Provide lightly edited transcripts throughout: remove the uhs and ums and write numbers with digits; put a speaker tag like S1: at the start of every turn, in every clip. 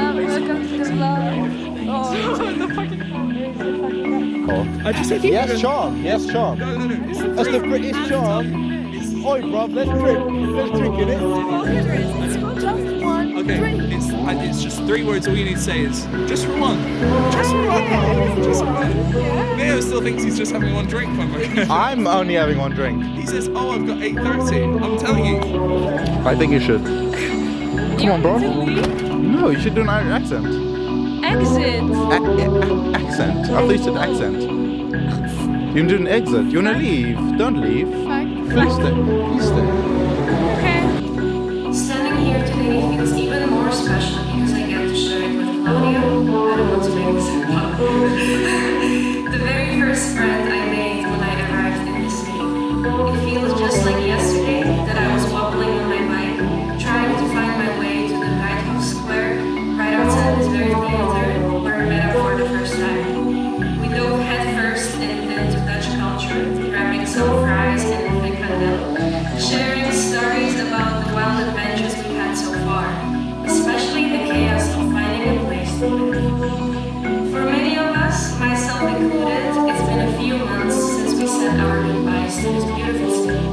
S1: Welcome to the vlog. Oh,
S2: I just said
S3: Yes, Sean. Yes, Sean.
S2: No.
S3: That's the British Sean. Oi, bruv, let's drink. Let's drink in it.
S1: it's for just one
S2: Okay,
S1: drink.
S2: it's just 3 words. All you need to say is just for one. Just for one. Just for one. Leo still thinks he's just having one drink.
S3: I'm only having one drink.
S2: He says, "Oh, I've got 8:30." I'm telling you.
S3: I think you should. Come on, bro.
S1: Leave?
S3: No, you should do an Irish accent.
S1: Exit.
S3: Accent. I thought you said accent. You can do an exit. You wanna leave? Don't leave. Please stay. Please stay.
S1: Okay.
S4: Standing here today feels even more special because I get to share it with Claudio. I don't want to make this public. The very first friend I made when I arrived in the city. It feels just like yesterday that I was wobbling on my bike, trying to find my way to the Lighthouse Square, right outside this very theater where I met up for the first time. We dove headfirst into Dutch culture, grabbing some fries and sharing stories about the wild adventures we had so far, especially the chaos of finding a place to live. For many of us, myself included, it's been a few months since we said our goodbyes to this beautiful city.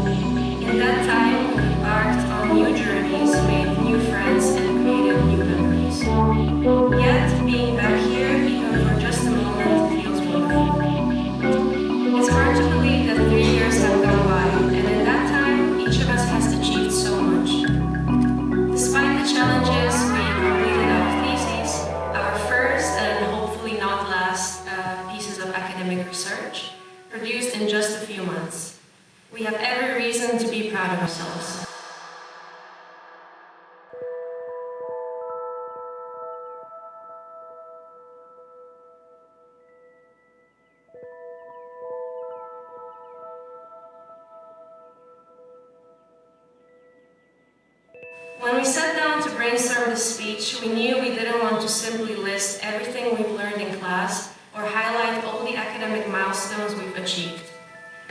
S4: In that time, we embarked on new journeys, made new friends, and created new memories. Yet, being back here, even for just a moment, feels wonderful. It's hard to believe that 3 years have gone by, and in that time, each of us has achieved so much. Despite the challenges, we completed our theses, our first and hopefully not last pieces of academic research, produced in just a few months. We have every reason to be proud of ourselves. When we sat down to brainstorm the speech, we knew we didn't want to simply list everything we've learned in class or highlight all the academic milestones we've achieved.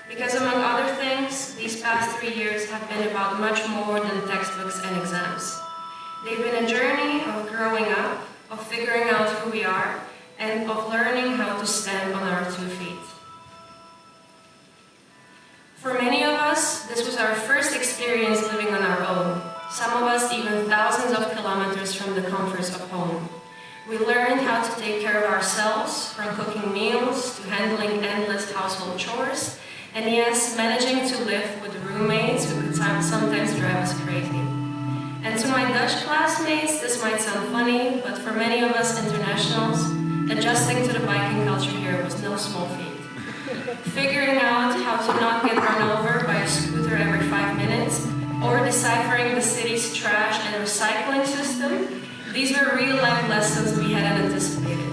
S4: Because among other things, these past 3 years have been about much more than textbooks and exams. They've been a journey of growing up, of figuring out who we are, and of learning how to stand on our 2 feet. For many of us, this was our first experience living on our own. Some of us even thousands of kilometers from the comforts of home. We learned how to take care of ourselves, from cooking meals to handling endless household chores, and yes, managing to live with roommates who could sometimes drive us crazy. And to my Dutch classmates, this might sound funny, but for many of us internationals, adjusting to the biking culture here was no small feat. Figuring out how to not get run over by a scooter every 5 minutes, or deciphering the city's trash and recycling system, these were real-life lessons we hadn't anticipated.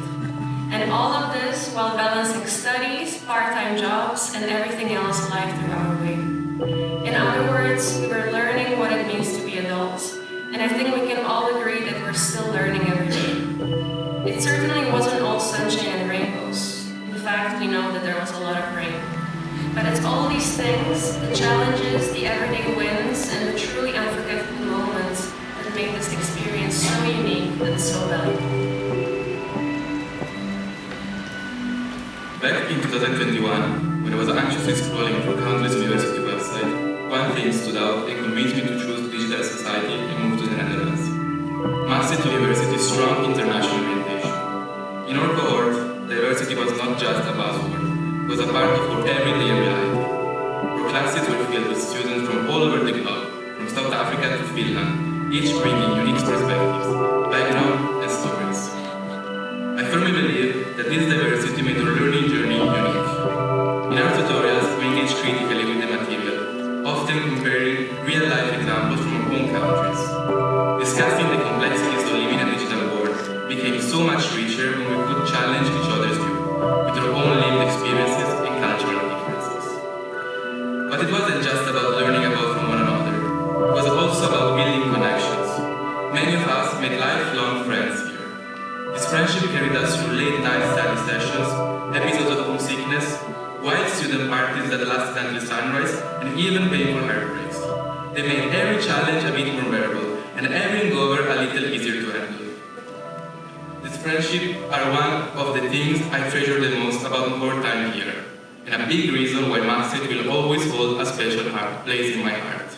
S4: And all of this while balancing studies, part-time jobs, and everything else life threw our way. In other words, we were learning what it means to be adults, and I think we can all agree that we're still learning every day. It certainly wasn't all sunshine and rainbows. In fact, we know that there was a lot of rain. But it's all these things, the challenges, the everyday wins, and the truly unforgettable moments that make this experience so unique and so valuable.
S5: Back in 2021, when I was anxiously scrolling through countless university websites, one thing stood out and convinced me to choose digital society and move to the Netherlands. Maastricht University's strong international orientation. In our cohort, diversity was not just a buzzword. It was a part of our everyday reality. Our classes were filled with students from all over the globe, from South Africa to Finland, each bringing unique perspectives, background, and stories. I firmly believe that this diversity made our learning journey unique. In our tutorials, we engage critically with the material, often comparing real-life examples from our own countries. Discussing the complexities of living in a digital world became so much richer when we could challenge each other's view, with our own lived experiences and cultural differences. But it wasn't just about learning about from one another. It was also about building connections. Many of us made lifelong friends here. This friendship carried us through late-night study sessions, episodes of homesickness, wild student parties that lasted until sunrise, and even painful heartbreaks. They made every challenge a bit more bearable, and every hangover a little easier to handle. These friendships are one of the things I treasure the most about our time here, and a big reason why Maastricht will always hold a special place in my heart.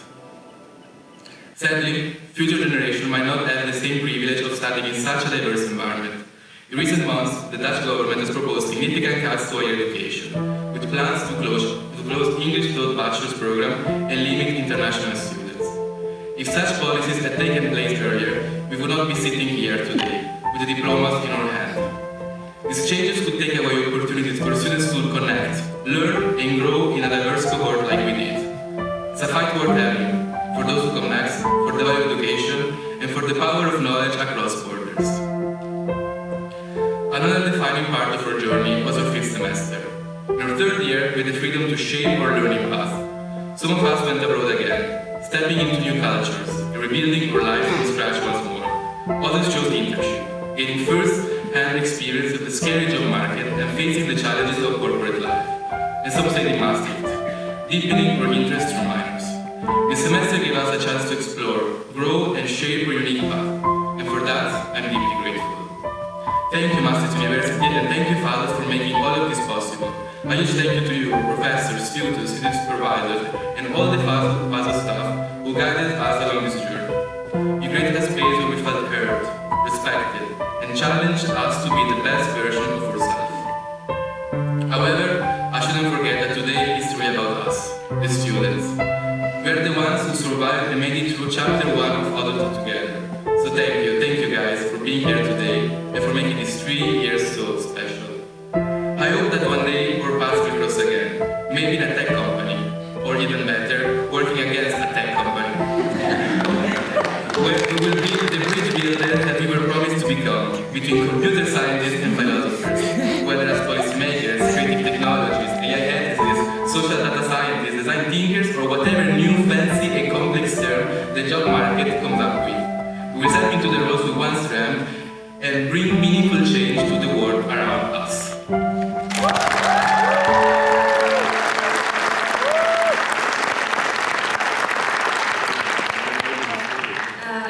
S5: Sadly, future generations might not have the same privilege of studying in such a diverse environment. In recent months, the Dutch government has proposed significant cuts to higher education, with plans to close English-taught bachelor's program and limit international students. If such policies had taken place earlier, we would not be sitting here today, with the diplomas in our hand. These changes could take away opportunities for students to connect, learn, and grow in a diverse cohort like we did. It's a fight worth having, for those who come next, for the value of education, and for the power of knowledge across borders. Another defining part of our journey was our fifth semester. In our third year, we had the freedom to shape our learning path. Some of us went abroad again, stepping into new cultures, and rebuilding our lives from scratch once more. Others chose internship, gaining first-hand experience of the scary job market and facing the challenges of corporate life. And some stayed in Maastricht, deepening our interest through minors. This semester gave us a chance to explore, grow, and shape our unique path, and for that, I'm deeply grateful. Thank you, Maastricht University, and thank you, fathers, for making all of this possible. A huge thank you to you, professors, tutors, student supervisors, and all the FASO staff who guided us along this journey. You created a space where we felt heard, respected, and challenged us to be the best version of ourselves. However, I shouldn't forget that today is really about us, the students. We are the ones who survived and made it through chapter 1 of adulthood together. So thank you guys for being here today and for making these 3 years so special. I hope that one day our paths will cross again, maybe in a tech company, or even better, working against a tech company. Where we will be the bridge builder that we were promised to become between computer scientists and philosophers, whether as policymakers, creative technologies, AI ethicists, social data scientists, design thinkers, or whatever new, fancy, and complex term the job market comes up with. We will step into the roles we once dreamed and bring meaningful change to the world around us.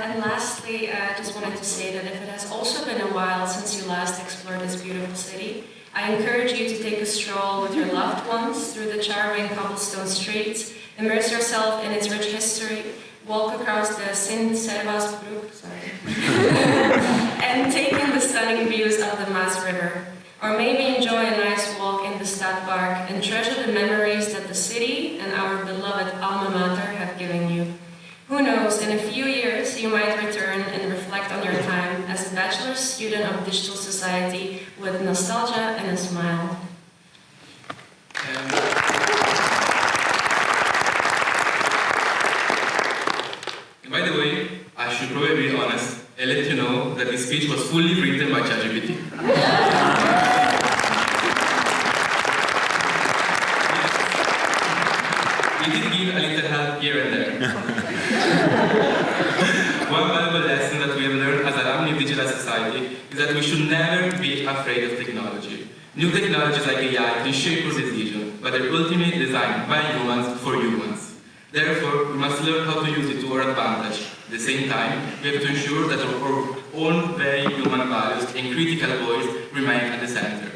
S4: And lastly, I just wanted to say that if it has also been a while since you last explored this beautiful city, I encourage you to take a stroll with your loved ones through the charming cobblestone streets, immerse yourself in its rich history, walk across the Sint-Servaasbrug, and take in the stunning views of the Maas River. Or maybe enjoy a nice walk in the Stadpark and treasure the memories that the city and our beloved alma mater have given you. Who knows, in a few years you might return and reflect on your time as a bachelor's student of digital society with nostalgia and a smile.
S5: By the way, I should probably be honest and let you know that this speech was fully written by ChatGPT. We did give a little help here and there. One valuable lesson that we have learned as alumni of digital society is that we should never be afraid of technology. New technologies like AI can shape our decisions, but they're ultimately designed by humans for humans. Therefore, we must learn how to use it to our advantage. At the same time, we have to ensure that our own very human values and critical voice remain at the center.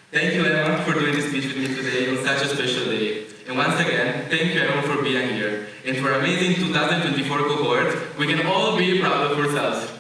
S5: Thank you, Emma, for doing this speech with me today on such a special day. And once again, thank you, everyone, for being here. And for our amazing 2024 cohort, we can all be proud of ourselves.